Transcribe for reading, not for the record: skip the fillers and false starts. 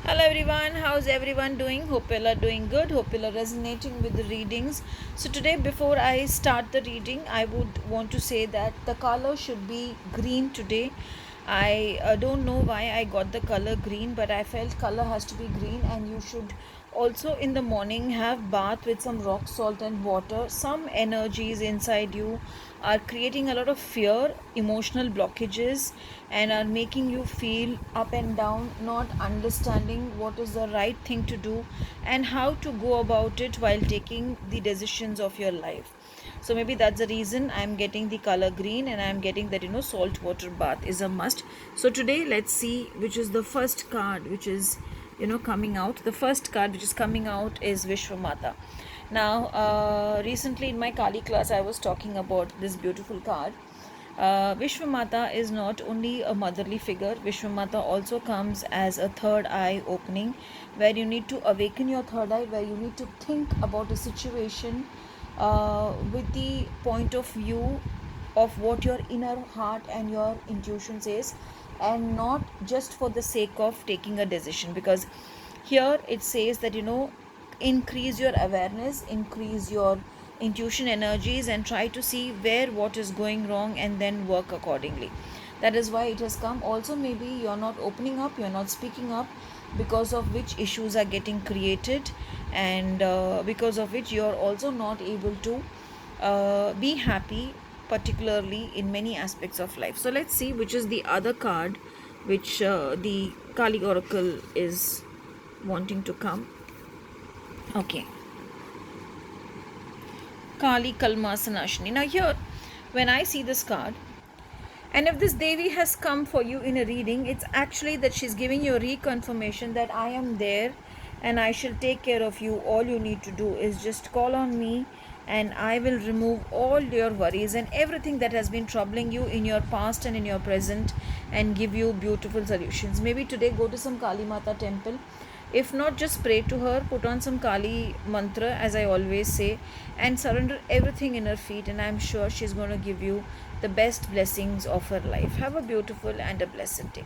Hello everyone, how's everyone doing? Hope you are doing good. Hope you are resonating with the readings. So today, before I start the reading, I would want to say that the color should be green today. I don't know why I got the color green, but I felt color has to be green, and you should also in the morning have bath with some rock salt and water. Some energies inside you are creating a lot of fear, emotional blockages, and are making you feel up and down, not understanding what is the right thing to do and how to go about it while taking the decisions of your life. So maybe that's the reason I'm getting the color green, and I'm getting that salt water bath is a must. So today let's see which is the first card which is coming out. The first card which is coming out is Vishwamata. Now recently in my Kali class I was talking about this beautiful card. Vishwamata is not only a motherly figure. Vishwamata also comes as a third eye opening, where you need to awaken your third eye, where you need to think about a situation with the point of view of what your inner heart and your intuition says, and not just for the sake of taking a decision. Because here it says that increase your awareness, increase your intuition energies, and try to see where what is going wrong and then work accordingly. That is why it has come. Also, maybe you're not opening up, you're not speaking up, because of which issues are getting created, and because of which you're also not able to be happy, particularly in many aspects of life. So let's see which is the other card which the Kali Oracle is wanting to come. Okay. Kali Kalmasanashini. Now here, when I see this card, and if this Devi has come for you in a reading, it's actually that she's giving you a reconfirmation that I am there and I shall take care of you. All you need to do is just call on me, and I will remove all your worries and everything that has been troubling you in your past and in your present, and give you beautiful solutions. Maybe today go to some Kali Mata temple. If not, just pray to her, put on some Kali mantra, as I always say, and surrender everything in her feet, and I'm sure she's going to give you the best blessings of her life. Have a beautiful and a blessed day.